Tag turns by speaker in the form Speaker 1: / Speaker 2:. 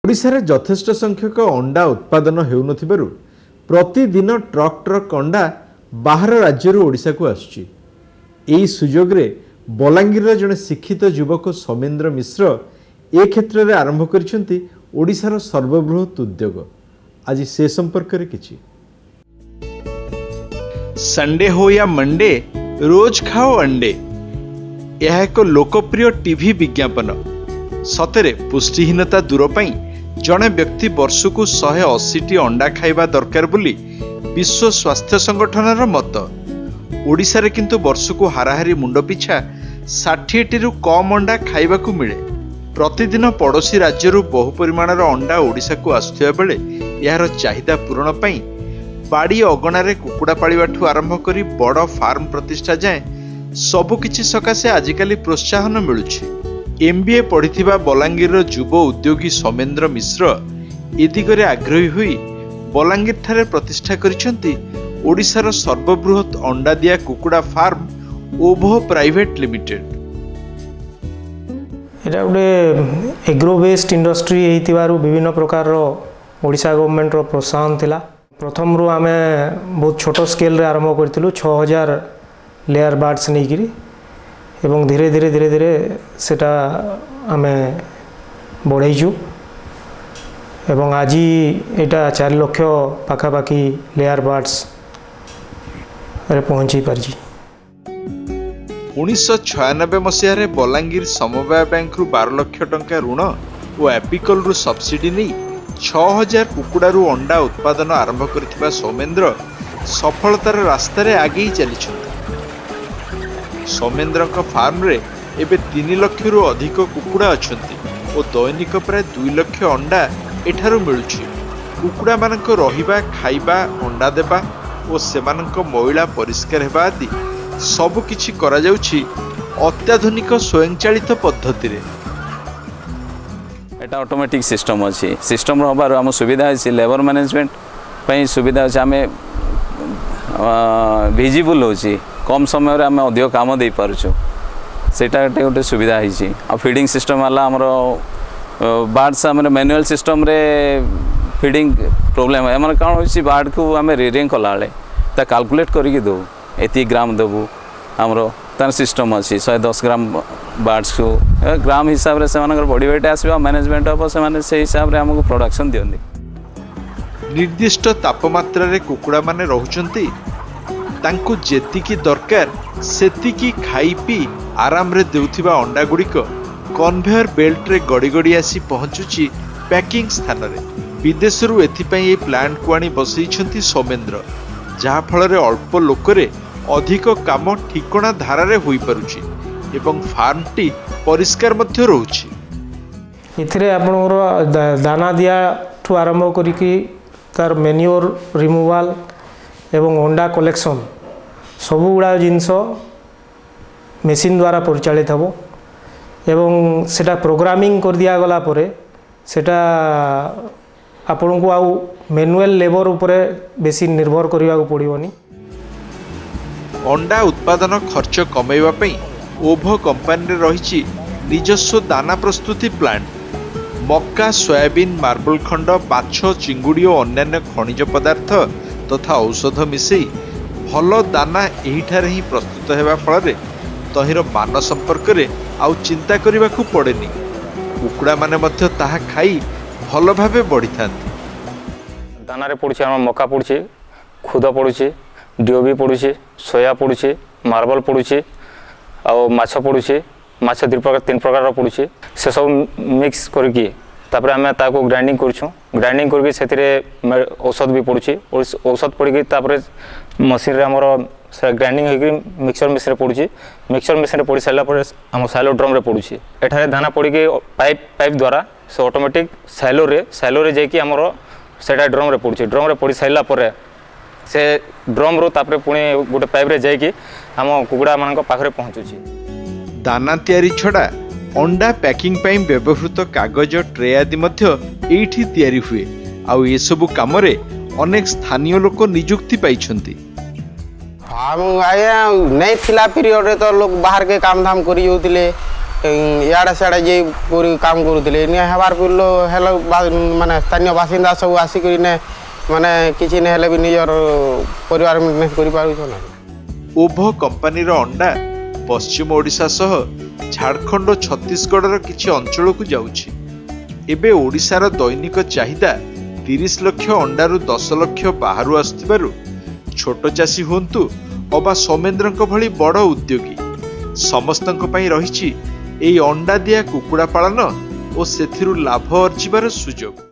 Speaker 1: ओडिशार यथेष्ट संख्यक अंडा उत्पादन हेउनथिबारु प्रतिदिन ट्रक ट्रक अंडा बाहर राज्य ओडिशा को आसुची। एही सुजोग रे बलांगीर जड़े शिक्षित युवक सौमेन्द्र मिश्र ए क्षेत्र में आरंभ करिसेंती ओडिशार सर्वबृहत उद्योग। आज से संपर्क रे किछि।
Speaker 2: संडे हो या मंडे रोज खाओ अंडे, यह एक लोकप्रिय टीवी विज्ञापन। सतरे पुष्टिहीनता दूर पाई जड़े व्यक्ति वर्षकु 180 अंडा खाइबा दरकार बोली विश्व स्वास्थ्य संगठन मत। ओडिशा रे किंतु वर्षकु हाराहारी मुंड पिछा 60 रु कम अंडा खाइबाकू मिले। प्रतिदिन पड़ोशी राज्यरू बहु परिमाणर अंडा ओडिशा को आसुथिबा बेले यार चाहिदा पूरण पाई बाड़ी अगणारे कुकुड़ा पाळिबाठू आरंभ करी बड़ फार्म प्रतिष्ठा जाए सबुकिछि सकाशे आजिकाली प्रोत्साहन मिलुछि। MBA पढ़िथिबा बलांगीर युव उद्योगी सौमेन्द्र मिश्र ए दिगरे आग्रही हुई बलांगीर ठारे प्रतिष्ठा करिसेंती ओडिशार सर्वबृहत अंडा दिया कुकुड़ा फार्म ओभो प्राइवेट लिमिटेड।
Speaker 3: एटा गोटे एग्रो बेस्ड इंडस्ट्री हेतिबारु विभिन्न प्रकार ओडिशा गवर्नमेंट रो प्रोत्साहन थिला। प्रथम रु आमे बहुत छोट स्केल रे आरंभ करथिलु 6000 लेयर बार्ड्स नै गिरी एवं धीरे धीरे धीरे धीरे सेटा आमे बढ़ाइछु एवं आज एटा 4 लाख पाखापाखि लेयर बार्ड्स रे पहुंची पारजी।
Speaker 2: 1996 मसीह बलांगीर समवाय बैंक रु 12 लाख टंका ऋण और एपिकल रु सब्सिडी नहीं 6000 कुकुड़ारू अंडा उत्पादन आरंभ करथिबा सौमेन्द्र सफलतार रास्ता रे आगे चली। सौमेन्द्र फार्म रे एबे 3 लाख रु अधिक कुकुड़ा अछंती और दैनिक प्राय 2 लाख अंडा एठारू मिलुछि। कुकुड़ा मानक रहिबा खाइबा अंडा देबा और सेमानक मैला परिष्कार हेबा आदि सब किछि करा जाउछि अत्याधुनिक स्वयंचालित पद्धति रे।
Speaker 4: एटा ऑटोमेटिक सिस्टम अछि। सिस्टम रहबार हम सुविधा अछि लेबर मैनेजमेंट पई सुविधा अछि। आमे विजिबल होछि कम समय रे आमे अधिक काम दे पारुछु सेटा गोटे सुविधा है। आ फीडिंग सिस्टम वाला हमर बार्ड्स हमर मैनुअल सिस्टम रे फीडिंग प्रॉब्लम है। हमर काण होछि बार्ड को आमे रीडिंग कला ले ता कैलकुलेट करिके दो एती ग्राम देबू हमर तार सिस्टम अछि। 110 ग्राम बार्ड्स को ग्राम हिसाब रे सेमानकर बॉडी वेट आसीबा मैनेजमेंट हो सेमाने से हिसाब रे हमको प्रोडक्शन दियंदी।
Speaker 2: निर्दिष्ट तापमात्रा रे कुकुड़ा माने रहउचंती तांको जेतिकी दरकार सेतिकी खाई पी आराम रे देउथिबा अंडा गुड़िक कन्वेयर बेल्ट रे गड़ी गड़ी आसी पहुंचुची पैकिंग स्थान रे। विदेश रु एथिपई ए प्लांट को आनी बसैछंती सौमेन्द्र, जहा फल रे अल्प लोकरे अधिक काम ठिकणा धारा रे होई परुची एवं फार्म टी परिष्कार मध्य रहउची।
Speaker 3: इथिरे आपनकर दाना दिया ठु आरंभ करिकी तार मैन्योर रिमूवल एवं अंडा कलेक्शन सबु गुड़ा जिनस मेसीन द्वारा परिचालित हो एवं सेटा प्रोग्रामिंग कर दिया गला परे सेटा आपन को आउ मैनुअल लेबर उपरे बेसी निर्भर करिया को पड़िबनी।
Speaker 2: अंडा उत्पादन खर्च कमेवा पई ओभो कंपनी रे रहिछि निजस्व दाना प्रस्तुति प्लांट। मक्का सोयाबीन मार्बल खंड माछ चिंगुड़ी और अन्य खनिज पदार्थ तथा औषध मिसई भल दाना एहिठारे ही प्रस्तुत हेबा फल तहिर मान संपर्क रे आउ चिंता करने को पड़ेनी। कुकुड़ा माने मध्य ताहा खाई भल भावे बढ़ी थांती।
Speaker 5: दाना रे पड़ुछि हम मक्का पड़ुछि, खुद पड़ुछि, डीओबी पड़ुछि, सोया पड़ुछि, मार्बल पड़ुछि और माछ पड़ुछि। माछ 3 प्रकार पड़ुछि से सब मिक्स करके तापर आमे ताको ग्राइंडिंग करछु। ग्राइंडिंग करके सेतिरे औषध भी पड़ुछि और औषध पड़के तापर मशीन रे हमर ग्राइंडिंग होई मिक्सचर मशीन रे पड़ुछि। मिक्सचर मशीन रे पड़ी साला पर हम साइलो ड्रम रे पड़ुछि। एठारे दाना पड़के पाइप द्वारा से ऑटोमेटिक साइलो रे जाई हमर सेटा ड्रम रे पड़ुछि। ड्रम रे पड़ी साइला पर से ड्रम रो तापर पुणी गोटे पाइप रे जाई हम कुकुड़ा मानक पाखरे पहुंचुछि।
Speaker 2: दाना तैयारी छड़ा अंडा पैकिंग पाई व्यवहृत कागज ट्रे आदि मध्य एठी तैयारी हुए। आउ ए सबु काम रे अनेक स्थानीय लोक नियुक्ति पाइछंती।
Speaker 6: हम आया नहीं थिला पीरियड रे तो लोग बाहर के काम धाम करी होतिले इे सियाड़े जे काम करुले हबार हेल्ला माने स्थानीय बासिंदा सब आसिक माने किसी नहीं भी निजर परिवार मेंटेन कर पारुछन।
Speaker 2: ओभो कंपानीर अंडा पश्चिम ओडिशा सह झारखंड और छत्तीसगढ़ किछि अंचल को जाउछि। एबे ओडिशार दैनिक चाहिदा 30 लाख अंडारू 10 लाख बाहर आसुथिबारु छोट चाषी हुंतु अबा सौमेन्द्रक भली बड़ उद्योगी समस्तक पई रहिछि एई अंडा दिया कुकुड़ा पालन और सेथिरु लाभ अर्जिबार सुजोग।